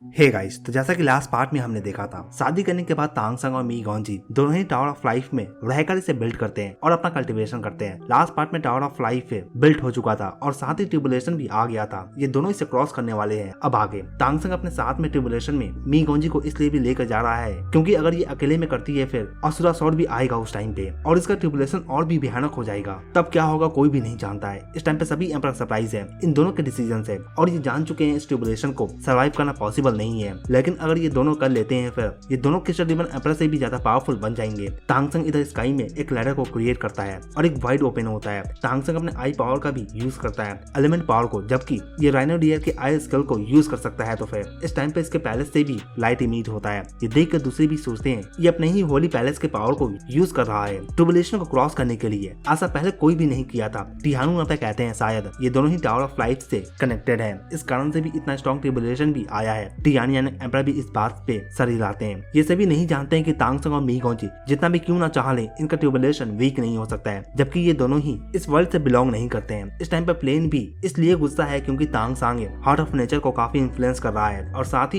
Hey guys, तो जैसा कि लास्ट पार्ट में हमने देखा था, शादी करने के बाद तांग संग और मी गॉन्जी दोनों ही टावर ऑफ लाइफ में रहकर इसे बिल्ड करते हैं और अपना कल्टीवेशन करते हैं। लास्ट पार्ट में टावर ऑफ लाइफ बिल्ड हो चुका था और साथ ही ट्रिबुलेशन भी आ गया था। ये दोनों इसे क्रॉस करने वाले हैं। अब आगे तांग संग अपने साथ में ट्रिबुलेशन में मी गॉन्जी को इसलिए भी लेकर जा रहा है क्योंकि अगर ये अकेले में करती है फिर असुरा स्वॉर्ड भी आएगा उस टाइम पे और इसका ट्रिबुलेशन और भी भयानक हो जाएगा। तब क्या होगा कोई भी नहीं जानता है। इस टाइम पे सभी एम्परर सरप्राइज है इन दोनों के डिसीजन से और ये जान चुके हैं इस ट्रिबुलेशन को सर्वाइव करना पॉसिबल नहीं है। लेकिन अगर ये दोनों कर लेते हैं फिर ये दोनों क्रिस्टल डीमन एम्परर से भी ज्यादा पावरफुल बन जाएंगे। तांग संग इधर स्काई में एक लैडर को क्रिएट करता है और एक वाइड ओपन होता है। तांग संग अपने आई पावर का भी यूज करता है, एलिमेंट पावर को, जबकि ये राइनो डियर के आई स्किल को यूज कर सकता है। तो फिर इस टाइम पे इसके पैलेस से भी लाइट इमिट होता है। ये देख कर दूसरे भी सोचते हैं ये अपने ही होली पैलेस के पावर को यूज कर रहा है ट्रिबुलेशन को क्रॉस करने के लिए। ऐसा पहले कोई भी नहीं किया था। टिहानु यहाँ पे कहते हैं शायद ये दोनों ही टावर ऑफ लाइफ से कनेक्टेड है, इस कारण से भी इतना स्ट्रॉन्ग ट्रिबुलेशन भी आया है। टिहानु यानी एम्परर भी इस बात पे सर हिलाते हैं। ये सभी नहीं जानते हैं कि तांग संग और मी गॉन्जी जितना भी क्यों ना चाह ले इनका ट्रिबुलेशन वीक नहीं हो सकता है, जबकि ये दोनों ही इस वर्ल्ड से बिलोंग नहीं करते हैं। इस टाइम पे प्लेन भी इसलिए गुस्सा है क्योंकि तांग संग हार्ट ऑफ नेचर को काफी इन्फ्लुएंस कर रहा है और साथ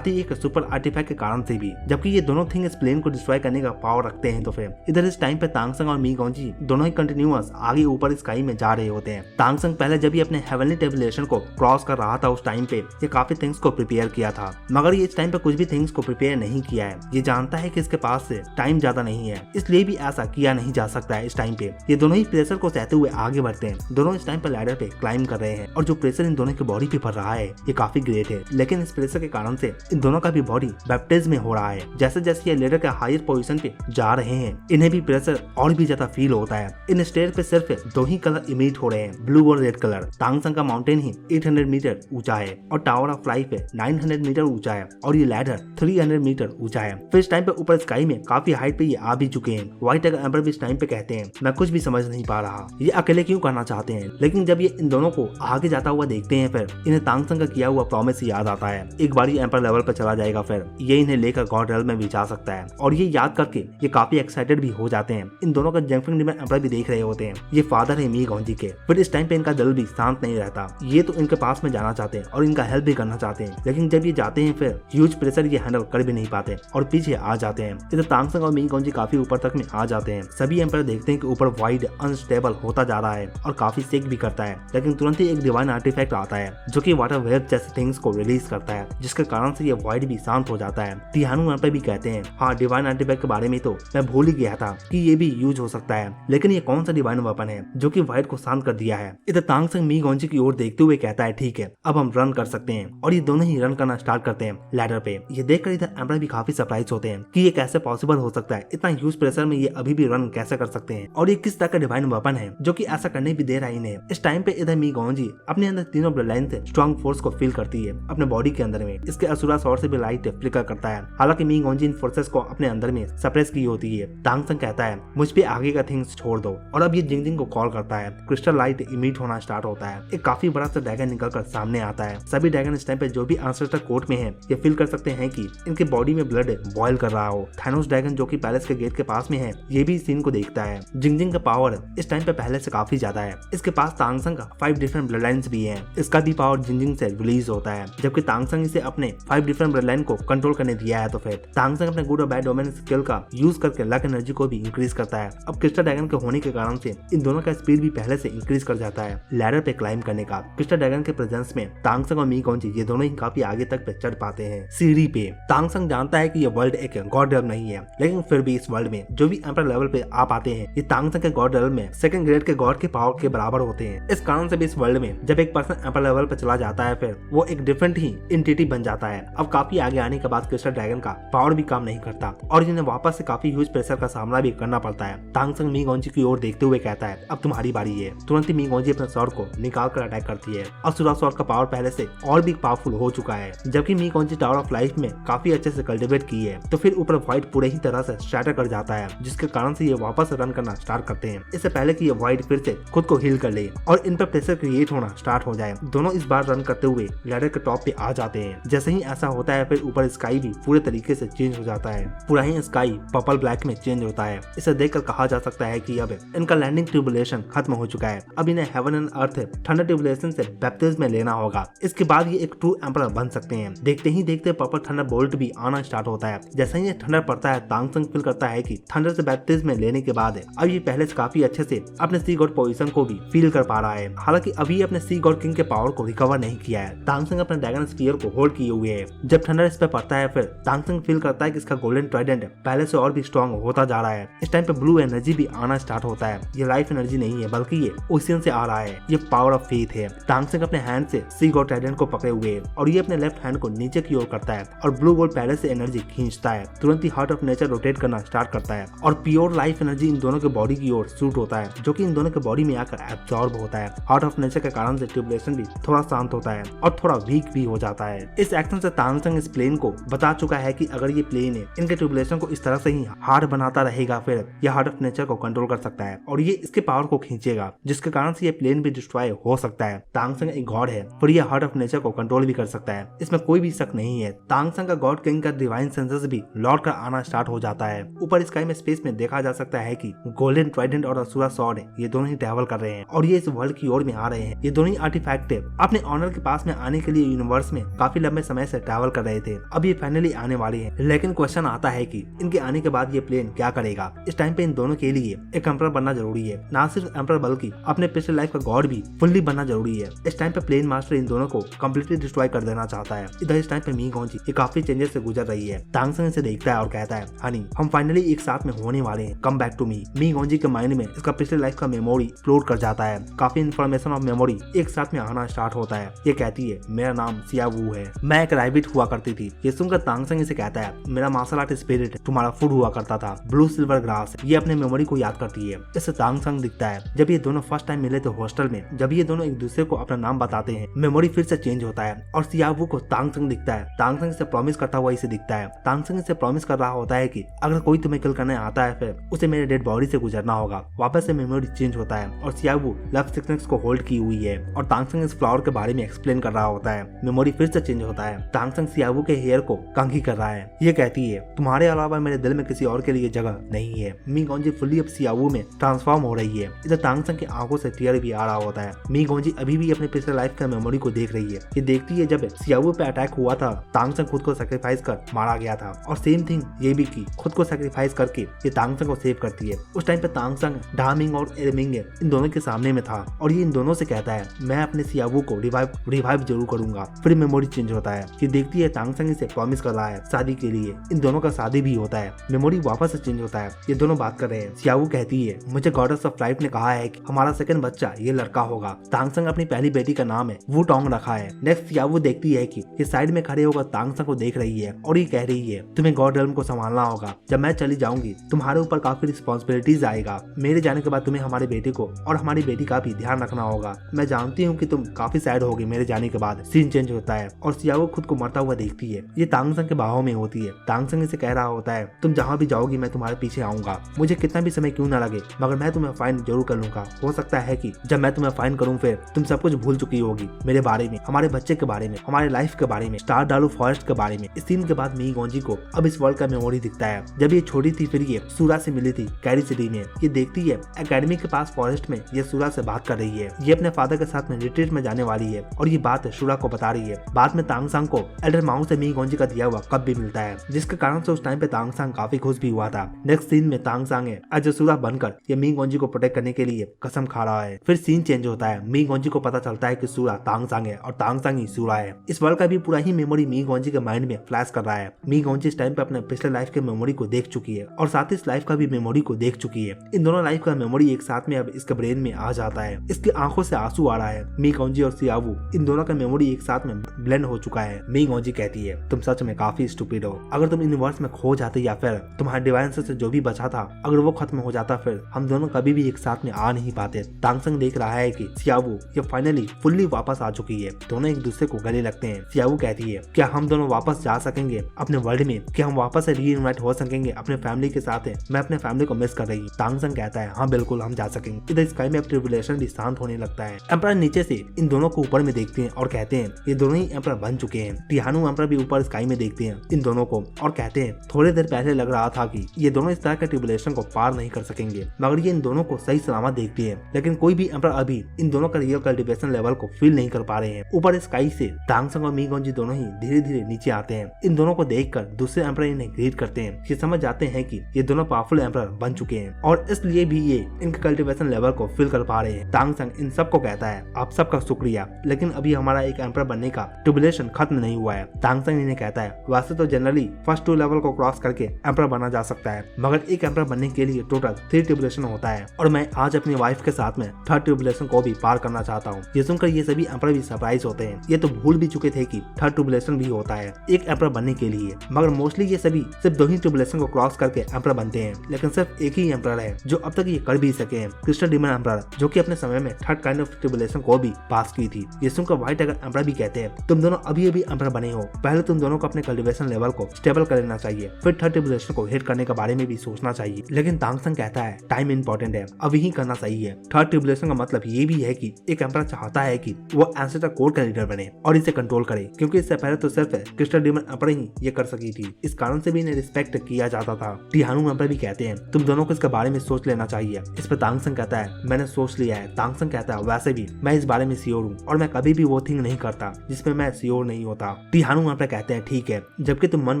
ही एक सुपर आर्टिफैक्ट के कारण से भी, जबकि ये दोनों थिंग इस प्लेन को डिस्ट्रॉय करने का पावर रखते हैं। तो फिर इधर इस टाइम पे तांग संग और मी गॉन्जी दोनों ही कंटिन्यूअस आगे ऊपर स्काई में जा रहे होते हैं। तांग संग पहले जब ये अपने हेवनली ट्रिबुलेशन को क्रॉस कर रहा था उस टाइम पे ये काफी थिंग्स को प्रिपेयर किया था, मगर ये इस टाइम पे कुछ भी थिंग्स को प्रिपेयर नहीं किया है। ये जानता है कि इसके पास से टाइम ज्यादा नहीं है, इसलिए भी ऐसा किया नहीं जा सकता है। इस टाइम पे ये दोनों ही प्रेशर को सहते हुए आगे बढ़ते हैं। दोनों इस टाइम पे लैडर पे क्लाइम कर रहे हैं और जो प्रेशर इन दोनों की बॉडी पे पड़ रहा है ये काफी ग्रेट है। लेकिन इस प्रेशर के कारण से इन दोनों का भी बॉडी बैप्टिज्म में हो रहा है। जैसे जैसे ये लैडर के हायर पोजीशन पे जा रहे हैं इन्हें भी प्रेशर और भी ज्यादा फील होता है। इन स्टेयर पे सिर्फ दो ही कलर इमिट हो रहे हैं, ब्लू और रेड कलर। तांग संग का माउंटेन ही 800 मीटर ऊंचा है और टावर ऑफ लाइफ 900 मीटर ऊंचा है और ये लैडर 300 मीटर ऊंचा है। फिर इस टाइम पे ऊपर स्काई में काफी हाइट पे ये आ भी चुके हैं। व्हाइट एम्पर भी इस टाइम पे कहते हैं मैं कुछ भी समझ नहीं पा रहा, ये अकेले क्यों करना चाहते हैं। लेकिन जब ये इन दोनों को आगे जाता हुआ देखते हैं फिर इन्हें तांग संग का किया हुआ प्रॉमिस याद आता है। एक बार ये एम्पर लेवल पर चला जाएगा फिर ये इन्हें लेकर गॉड रेल्म में भी जा सकता है और ये याद करके ये काफी एक्साइटेड भी हो जाते हैं। इन दोनों का जंगफिंग डीमन एम्पर भी देख रहे होते हैं। ये फादर है मी गॉन्जी के। फिर इस टाइम पे इनका दिल भी शांत नहीं रहता। ये तो इनके पास में जाना चाहते हैं और इनका हेल्प भी करना चाहते हैं, लेकिन जब ये जाते हैं फिर ह्यूज प्रेशर ये हैंडल कर भी नहीं पाते और पीछे आ जाते हैं। इधर तांग संग और मी गॉन्जी काफी ऊपर तक में आ जाते हैं। सभी एम्पर देखते हैं कि ऊपर वाइड अनस्टेबल होता जा रहा है और काफी शेक भी करता है, लेकिन तुरंत ही एक डिवाइन आर्टिफैक्ट आता है जो कि वाटर वेव जैसे थिंग्स को रिलीज करता है, जिसके कारण से ये वाइड भी शांत हो जाता है। टिहानु यहाँ पे भी कहते हैं हाँ डिवाइन आर्टिफैक्ट के बारे में तो मैं भूल ही गया था कि ये भी यूज हो सकता है, लेकिन ये कौन सा डिवाइन वेपन है जो कि वाइड को शांत कर दिया है। इधर तांग संग मी गॉन्जी की ओर देखते हुए कहता है ठीक है अब हम रन कर सकते हैं और ये दोनों ही रन करना स्टार्ट करते हैं लैडर पे। ये देखकर इधर एम्पर भी काफी सरप्राइज होते हैं कि ये कैसे पॉसिबल हो सकता है, इतना ह्यूज प्रेशर में ये अभी भी रन कैसे कर सकते हैं और ये किस तरह का डिवाइन वेपन है जो कि ऐसा करने भी दे रहा है इन्हें। इस टाइम पे इधर मी गॉन्जी अपने अंदर तीनों ब्लड लाइन से स्ट्रॉन्ग फोर्स को फील करती है अपने बॉडी के अंदर में। इसके असुरा स्वॉर्ड से भी लाइट फ्लिकर करता है, हालांकि मी गॉन्जी इन फोर्सेस को अपने अंदर में सप्रेस की होती है। तांग संग कहता है मुझ पे आगे का थिंग्स छोड़ दो और अब ये जिंगजिंग को कॉल करता है। क्रिस्टल लाइट इमिट होना स्टार्ट होता है। एक काफी बड़ा सा ड्रैगन निकलकर सामने आता है। सभी ड्रैगन इस टाइम पे जो भी एंसेस्टर कोर्ट में है ये फील कर सकते हैं कि इनके बॉडी में ब्लड बॉयल कर रहा हो। थैनोस ड्रैगन जो कि पैलेस के गेट के पास में है ये भी सीन को देखता है। जिंगजिंग का पावर इस टाइम पे पहले से काफी ज्यादा है। इसके पास तांग संग का 5 डिफरेंट ब्लड लाइन्स भी है। इसका भी पावर जिंगजिंग से रिलीज होता है, जबकि तांग संग इसे अपने 5 डिफरेंट ब्लड लाइन को कंट्रोल करने दिया है। तो फिर तांग संग अपने गुड और बैड डोमेन स्किल का यूज करके लक एनर्जी को भी इंक्रीज करता है। अब क्रिस्टल ड्रैगन के होने के कारण से इन दोनों का स्पीड भी पहले से इंक्रीज कर जाता है लैडर पे क्लाइम करने का। क्रिस्टल ड्रैगन के प्रेजेंस में तांग संग और मी गॉन्जी ये दोनों ही काफी आगे तक पे चढ़ पाते हैं सीढ़ी पे। तांग संग जानता है कि ये वर्ल्ड एक गॉड रेल्म नहीं है, लेकिन फिर भी इस वर्ल्ड में जो भी एम्पर लेवल पे आ पाते हैं ये तांग संग के गॉड रेल्म में सेकंड ग्रेड के गॉड के पावर के बराबर होते हैं। इस कारण से भी इस वर्ल्ड में जब एक पर्सन एम्पर लेवल पे चला जाता है फिर वो एक डिफरेंट ही एंटिटी बन जाता है। अब काफी आगे आने के बाद क्रिस्टल ड्रैगन का पावर भी काम नहीं करता और इन्हें वापस से काफी ह्यूज प्रेशर का सामना भी करना पड़ता है। तांग संग मी गॉन्जी की ओर देखते हुए कहता है अब तुम्हारी बारी है। तुरंत ही मी गॉन्जी अपने स्वॉर्ड को निकाल कर अटैक करती है और असुरा स्वॉर्ड का पावर पहले से और भी पावरफुल हो चुका है, जबकि मी गॉन्जी टावर ऑफ लाइफ में काफी अच्छे से कल्टिवेट की है। तो फिर ऊपर व्हाइट पूरे ही तरह से शैटर कर जाता है, जिसके कारण से ये वापस रन करना स्टार्ट करते हैं। इससे पहले कि ये व्हाइट फिर से खुद को हील कर ले और इन पर प्रेशर क्रिएट होना स्टार्ट हो जाए, दोनों इस बार रन करते हुए लैडर के टॉप पे आ जाते हैं। जैसे ही ऐसा होता है फिर ऊपर स्काई भी पूरे तरीके से चेंज हो जाता है। पूरा ही स्काई पर्पल ब्लैक में चेंज होता है। इसे देखकर कहा जा सकता है कि अब इनका लैंडिंग ट्रिबुलेशन खत्म हो चुका है। अब इन्हें heaven and earth thunder tribulation से बैप्टिज्म में लेना होगा। इसके बाद ये एक ट्रू एम्परर बन सकते हैं। देखते ही देखते पर्पल थंडर बोल्ट भी आना स्टार्ट होता है। जैसे ही ये थंडर पड़ता है, तांगसंग फील करता है कि थंडर से बैप्टिज्म लेने के बाद अब ये पहले से काफी अच्छे से अपने सी गॉड पोजीशन को भी फील कर पा रहा है। हालांकि अभी अपने सी गॉड किंग के पावर को रिकवर नहीं किया है। तांगसंग अपने ड्रैगन स्फीयर को होल्ड किए हुए है। जब थंडर इस पे पड़ता है, फिर तांगसंग फील करता है कि इसका गोल्डन ट्राइडेंट पहले से और भी स्ट्रॉन्ग होता जा रहा है। इस टाइम पे ब्लू एनर्जी भी आना स्टार्ट होता है। ये लाइफ एनर्जी नहीं है, बल्कि ये ओशियन से आ रहा है। ये पावर ऑफ फेथ है। तांगसंग अपने हैंड से सी गॉड ट्राइडेंट को पकड़े हुए है और ये अपने लेफ्ट हैंड को नीचे की ओर करता है और ब्लू गोल्ड पहले से एनर्जी खींचता है। तुरंत ही हार्ट ऑफ नेचर रोटेट करना स्टार्ट करता है और प्योर लाइफ एनर्जी इन दोनों के बॉडी की ओर शूट होता है, जो कि इन दोनों के बॉडी में आकर एब्जॉर्ब होता है। हार्ट ऑफ नेचर के कारण से ट्यूबुलेशन भी थोड़ा शांत होता है और थोड़ा वीक भी हो जाता है। इस एक्शन से तांगसंग इस प्लेन को बता चुका है कि अगर ये प्लेन है इनके ट्यूबुलेशन को इस तरह से ही हार्ड बनाता रहेगा, फिर यह हार्ट ऑफ नेचर को कंट्रोल कर सकता है और ये इसके पावर को खींचेगा, जिसके कारण से ये प्लेन भी डिस्ट्रॉय हो सकता है। तांगसंग एक गॉड है, पर यह हार्ट ऑफ नेचर को कंट्रोल भी कर सकता है, इसमें कोई भी शक नहीं है। तांगसंग का गॉड किंग का डिवाइन सेंसेस भी लौट कर आना स्टार्ट हो जाता है। ऊपर स्काई में स्पेस में देखा जा सकता है कि गोल्डन ट्राइडेंट और असुरा सॉर्ड ये दोनों ही ट्रैवल कर रहे हैं और ये इस वर्ल्ड की ओर में आ रहे हैं। ये दोनों ही आर्टिफैक्ट अपने ऑनर के पास में आने के लिए यूनिवर्स में काफी लंबे समय से ट्रैवल कर रहे थे। अब ये फाइनली आने वाले हैं, लेकिन क्वेश्चन आता है कि इनके आने के बाद ये प्लेन क्या करेगा। इस टाइम पे इन दोनों के लिए एक एम्परर बनना जरूरी है। ना सिर्फ एम्परर बल्कि अपने पिछले लाइफ का गॉड भी फुल्ली बनना जरूरी है। इस टाइम पे प्लेन मास्टर इन दोनों को कम्प्लीटली डिस्ट्रॉय कर देना चाहता है। इधर इस टाइम पे मी गॉन्जी ये काफी चेंजेस से गुजर रही है। तांगसंग इसे देखता है और कहता है, हनी हम फाइनली एक साथ में होने वाले हैं, कम बैक टू मी। मी गॉन्जी के माइंड में इसका पिछले लाइफ का मेमोरी एक्सप्लोर कर जाता है। काफी इन्फॉर्मेशन और मेमोरी एक साथ में आना स्टार्ट होता है। ये कहती है, मेरा नाम सिया वू है, मैं एक रैबिट हुआ करती थी। ये सुनकर तांगसंग इसे कहता है, मेरा मार्शल आर्ट स्पिरिट तुम्हारा फूड हुआ करता था, ब्लू सिल्वर ग्रास। ये अपने मेमोरी को याद करती है। इससे तांगसंग दिखता है जब ये दोनों फर्स्ट टाइम मिले थे हॉस्टल में, जब ये दोनों एक दूसरे को अपना नाम बताते हैं, मेमोरी फिर से चेंज होता है और सिया वू को तांगसंग दिखता है। तांगसंग इसे प्रॉमिस करता हुआ इसे दिखता है। तांगसंग इसे प्रॉमिस कर रहा होता है कि अगर कोई तुम्हें किल करने आता है, फिर उसे मेरे डेड बॉडी से गुजरना होगा। वापस से मेमोरी चेंज होता है और सिया वू लव सिकनेस को होल्ड की हुई है और तांगसंग इस फ्लावर के बारे में एक्सप्लेन कर रहा होता है। मेमोरी फिर से चेंज होता है। तांगसंग सिया वू के हेयर को कंघी कर रहा है। ये कहती है, तुम्हारे अलावा मेरे दिल में किसी और के लिए जगह नहीं है। मी गॉन्जी फुल्ली अब सिया वू में ट्रांसफॉर्म हो रही है। इधर तांगसंग की आंखों से टीयर भी आ रहा होता है। मी गॉन्जी अभी भी अपने पिछले लाइफ का मेमोरी को देख रही है। ये देखती है जब सिया वू पे अटैक हुआ था, तांगसंग खुद को सैक्रिफाइस कर मारा गया था और सेम थिंग ये भी की, खुद को सैक्रिफाइस करके ये तांगसंग को सेव करती है। उस टाइम पे तांगसंग डामिंग और एरमिंग इन दोनों के सामने में था और ये इन दोनों से कहता है, मैं अपने सिया वू को रिवाइव जरूर करूंगा। फिर मेमोरी चेंज होता है। ये देखती है तांगसंग इसे प्रॉमिस कर रहा है शादी के लिए। इन दोनों का शादी भी होता है। मेमोरी वापस से चेंज होता है। ये दोनों बात कर रहे हैं। सिया वू कहती है, मुझे गॉडेस ऑफ लाइफ ने कहा है कि हमारा सेकंड बच्चा ये लड़का होगा। तांगसंग अपनी पहली बेटी का नाम है वू टोंग रखा है। नेक्स्ट सिया वू देखती है कि ये साइड में खड़े होकर तांगसंग को देख रही है और ये कह रही है, तुम्हें गॉड रेल्म को संभालना होगा। जब मैं चली जाऊंगी तुम्हारे ऊपर काफी रिस्पॉन्सिबिलिटीज आएगा। मेरे जाने के बाद तुम्हें हमारे बेटे को और हमारी बेटी का भी ध्यान रखना होगा। मैं जानती हूँ कि तुम काफी सैड होगी मेरे जाने के बाद। सीन चेंज होता है और सिया वू खुद को मरता हुआ देखती है। ये तांगसंग के बाहों में होती है। तांगसंग इसे कह रहा होता है, तुम जहाँ भी जाओगी मैं तुम्हारे पीछे आऊंगा, मुझे कितना भी समय क्यों न लगे, मगर मैं तुम्हें फाइन जरूर कर लूंगा। हो सकता है कि जब मैं तुम्हें फाइन करूँ फिर तुम सब कुछ भूल चुकी होगी, मेरे बारे में, हमारे बच्चे के बारे में, हमारे लाइफ के बारे में, स्टार डालू फॉरेस्ट के बारे में। इस सीन के बाद मी गॉन्जी को अब इस वर्ल्ड का मेमोरी दिखता है। जब ये छोटी थी फिर ये सूरा से मिली थी कैरी सिटी में। ये देखती है एकेडमी के पास फॉरेस्ट में ये सूरा से बात कर रही है। ये अपने फादर के साथ में रिट्रीट में जाने वाली है और ये बात सूरा को बता रही है। बाद में तांगसंग को एल्डर माउंट से मी गॉन्जी का दिया हुआ कप भी मिलता है, जिसके कारण से उस टाइम पे तांगसंग काफी खुश भी हुआ था। नेक्स्ट सीन में तांगसंग है एज सूरा बनकर ये मी गॉन्जी को प्रोटेक्ट करने के लिए कसम खा रहा है। फिर सीन चेंज होता है। मी गॉन्जी को पता चलता है कि सूरा तांगसंग है और तांगसंग ही सूरा है। इस वर्ल्ड का भी पूरा ही मेमोरी मी गॉन्जी के माइंड में फ्लैश कर रहा है। मी गॉन्जी इस टाइम पे अपने पिछले लाइफ के मेमोरी को देख चुकी है और साथ ही इस लाइफ का भी मेमोरी को देख चुकी है। इन दोनों लाइफ का मेमोरी एक साथ में अब इसके ब्रेन में आ जाता है। इसकी आंखों से आंसू आ रहा है। मी गॉन्जी और सिया वू इन दोनों का मेमोरी एक साथ में ब्लेंड हो चुका है। मी गॉन्जी कहती है, तुम सच में काफी स्टूपिड हो। अगर तुम यूनिवर्स में खो जाते या फिर तुम्हारे डिवाइन से जो भी बचा था अगर वो खत्म हो जाता, फिर हम दोनों कभी भी एक साथ में आ नहीं पाते। तांगसंग देख रहा है कि सिया वू ये फाइनली फुल्ली वापस आ चुकी है। दोनों एक दूसरे को गले लगते हैं। सिया वू कहती है, क्या हम दोनों वापस जा सकेंगे अपने वर्ल्ड में? क्या हम वापस से रीयूनाइट हो सकेंगे अपने फैमिली के साथ? मैं अपने फैमिली को मिस कर रही हूँ। तांगसंग कहता है, हाँ बिल्कुल हम जा सकेंगे। इधर स्काई में ट्रिब्यूलेशन भी शांत होने लगता है। एम्परर नीचे से इन दोनों को ऊपर में देखते हैं और कहते हैं ये दोनों ही एम्परर बन चुके हैं। टिहानु एम्परर भी ऊपर स्काई में देखते हैं इन दोनों को और कहते हैं थोड़ी देर पहले लग रहा था कि ये दोनों इस तरह के ट्रिब्यूलेशन को पार नहीं कर सकेंगे, मगर ये इन दोनों को सही सलामत देखती है। लेकिन कोई भी एम्परर अभी इन दोनों का रियल कल्टिवेशन लेवल को फील नहीं कर पा रहे हैं। ऊपर स्काई से तांगसंग और मी गॉन्जी दोनों ही धीरे धीरे नीचे आते हैं। इन दोनों को देखकर दूसरे एम्परर इन्हें ग्रीट करते हैं। ये समझ जाते हैं कि ये दोनों पावरफुल एम्परर बन चुके हैं और इसलिए भी ये इनके कल्टीवेशन लेवल को फिल कर पा रहे हैं। तांगसंग इन सबको कहता है आप सबका शुक्रिया, लेकिन अभी हमारा एक एम्परर बनने का ट्रिब्यूलेशन खत्म नहीं हुआ है। तांगसंग इन्हें कहता है वैसे तो जनरली फर्स्ट 2 लेवल को क्रॉस करके एम्परर बना जा सकता है, मगर एक एम्परर बनने के लिए टोटल 3 ट्रिब्यूलेशन होता है और मैं आज अपनी वाइफ के साथ में 3rd ट्रिब्यूलेशन को भी पार करना चाहता हूँ। ये सुनकर ये सभी एम्परर भी सरप्राइज होते हैं। ये तो भूल भी चुके थे कि 3rd ट्रिब्यूलेशन भी होता है एक एम्परर बनने के लिए, मगर मोस्टली ये सभी सिर्फ 2 ही ट्रिब्यूलेशन को क्रॉस करके एम्परर बनते हैं। लेकिन सिर्फ एक ही एम्परर है जो अब तक ये कर भी सके हैं, क्रिस्टल डीमन एम्परर, जो कि अपने समय में 3rd काइंड ऑफ ट्रिब्यूलेशन को भी पास की थी। ये सुनकर व्हाइट टाइगर एम्परर भी कहते हैं तुम दोनों अभी एम्परर बने हो, पहले तुम दोनों को अपने कल्टीवेशन लेवल को स्टेबल कर लेना चाहिए, फिर 3rd ट्रिब्यूलेशन को हिट करने के बारे में भी सोचना चाहिए। लेकिन तांगसंग कहता है टाइम इंपॉर्टेंट है, अभी ही करना सही है। 3rd ट्रिब्यूलेशन का मतलब ये भी है कि एक एम्परर चाहता है कि वो एंसेस्टर कोड का लीडर बने और इसे कंट्रोल करे, क्योंकि इससे पहले तो सिर्फ क्रिस्टल डीमन एम्परर ही ये कर सकी थी। इस कारण से भी इन्हें रिस्पेक्ट किया जाता था। टिहानु एम्परर भी कहते हैं तुम दोनों को इसके बारे में सोच लेना चाहिए। इस पर तांगसंग कहता है मैंने सोच लिया है। तांगसंग कहता है वैसे भी मैं इस बारे में श्योर हूँ और मैं कभी भी वो थिंग नहीं करता जिसमें मैं श्योर नहीं होता। टिहानु एम्परर कहते हैं ठीक है, जबकि तुम मन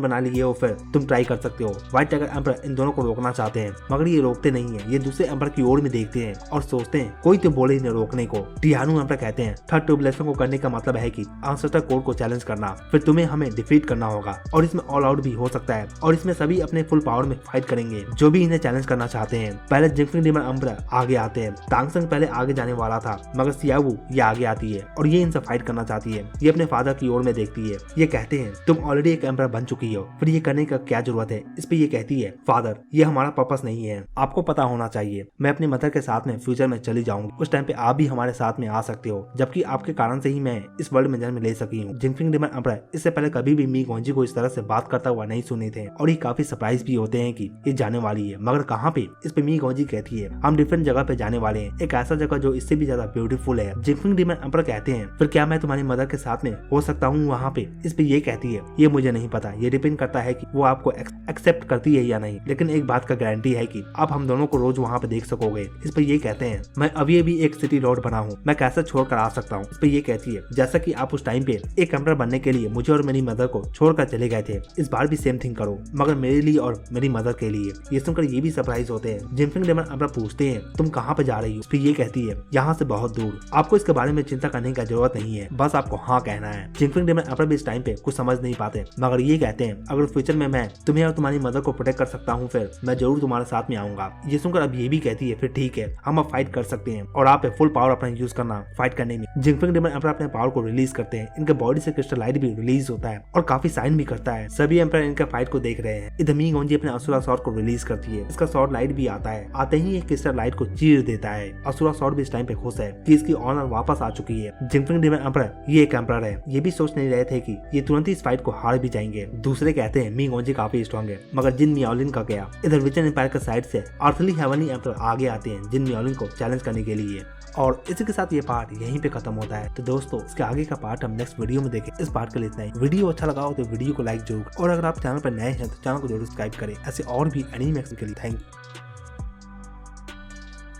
बना लिए हो फिर तुम ट्राई कर सकते हो। व्हाइट टाइगर एम्परर इन दोनों को रोकना चाहते हैं, मगर ये रोकते नहीं है। ये दूसरे एम्परर की ओर में देखते हैं और सोचते हैं कोई तो बोले इन्हें रोकने को। टिहानु एम्परर कहते हैं 3rd ट्रिब्यूलेशन को करने का मतलब है कि एंसेस्टर कोड को चैलेंज करना, फिर तुम्हें हमें डिफीट करना होगा और इसमें ऑल आउट भी हो सकता है और इसमें सभी अपने फुल पावर में फाइट करेंगे जो भी इन्हें चैलेंज करना चाहते हैं। पहले जिंगफिंग डीमन एम्परर आगे आते हैं। तांगसंग पहले आगे जाने वाला था, मगर सियावू ये आगे आती है और ये इनसे फाइट करना चाहती है। ये अपने फादर की ओर में देखती है। ये कहते हैं तुम ऑलरेडी एक एम्परर बन चुकी हो, फिर ये करने का क्या जरूरत है। इस पे ये कहती है फादर ये हमारा पर्पस नहीं है, आपको पता होना चाहिए। मैं अपनी मदर के साथ में फ्यूचर में चली जाऊंगी, उस टाइम पे आप भी हमारे साथ में आ सकते हो, जबकि आपके कारण से ही मैं इस वर्ल्ड में जन्म ले सकी हूँ। जिंगफिंग डीमन एम्परर इससे पहले कभी भी मी गॉन्जी को इस तरह से बात करता हुआ नहीं सुने थे और ये काफी सरप्राइज भी होते हैं कि ये जाने वाली है, मगर कहाँ पे। इस पे मी गॉन्जी कहती है हम डिफरेंट जगह पे जाने वाले हैं, एक ऐसा जगह जो इससे भी ज्यादा ब्यूटीफुल है। जिंगफिंग डीमन एम्परर कहते हैं फिर क्या मैं तुम्हारी मदर के साथ में हो सकता हूँ वहाँ पे। इस पे ये कहती है ये मुझे नहीं पता, ये डिपेंड करता है कि वो आपको एक्सेप्ट करती है या नहीं, लेकिन एक बात का गारंटी है कि आप हम दोनों को रोज वहाँ पे देख सकोगे। इस पे ये कहते हैं मैं अभी भी एक सिटी लॉर्ड बना हूँ, मैं कैसे छोड़कर आ सकता हूँ। इस पे ये कहती है जैसा कि आप उस टाइम पे एक एम्परर बनने के लिए मुझे और मेरी मदर को छोड़कर चले गए थे, इस बार भी सेम थिंग करो, मगर मेरे लिए और मेरी मदर के लिए। ये सुनकर ये भी सरप्राइज होते हैं। जिंगफिंग डीमन एम्परर पूछते हैं तुम कहाँ पे जा रही हो। फिर ये कहती है यहाँ से बहुत दूर, आपको इसके बारे में चिंता करने की जरूरत नहीं है, बस आपको हाँ कहना है। जिंगफिंग डीमन एम्परर भी इस टाइम पे कुछ समझ नहीं पाते, मगर ये कहते हैं अगर फ्यूचर में मैं तुम्हें और तुम्हारी मदर को प्रोटेक्ट कर सकता हूँ फिर मैं जरूर तुम्हारे साथ में आऊंगा। ये सुनकर अब ये भी कहती है फिर ठीक है हम अब फाइट कर सकते हैं और आप फुल पावर अपना यूज करना फाइट करने में। जिंगफिंग डीमन एम्परर अपने पावर को रिलीज करते हैं। इनके बॉडी से क्रिस्टल लाइट भी रिलीज होता है और काफी साइन भी करता है। सभी एम्परर इनके फाइट को देख रहे हैं। इधर मी गॉन्जी अपने असुरा स्वॉर्ड को रिलीज करती है। इसका स्वॉर्ड लाइट भी आता है, आते ही एक क्रिस्टल लाइट को चीर देता है। असुरा स्वॉर्ड भी इस टाइम पे खुश है कि इसकी ऑनर वापस आ चुकी है। जिंगफिंग डीमन एम्परर ये एक एम्परर है, ये भी सोच नहीं रहे थे कि ये तुरंत ही इस फाइट को हार भी जाएंगे। दूसरे कहते हैं मी गॉन्जी काफी स्ट्रॉन्ग है, मगर जिन मियाओलिन का गया। इधर विचन एम्पायर के साइड से अर्थली हेवनली एम्परर आगे आते हैं जिन मियाओलिन को चैलेंज करने के लिए। और इसी के साथ ये पार्ट यहीं पे खत्म होता है। तो दोस्तों इसके आगे का पार्ट हम नेक्स्ट वीडियो में देखें। इस पार्ट के लिए इतना ही। वीडियो अच्छा लगा हो तो वीडियो को लाइक जरूर, और अगर आप चैनल पर नए हैं तो चैनल को जरूर सब्सक्राइब करें ऐसे और भी एनीमे के लिए। Thank you.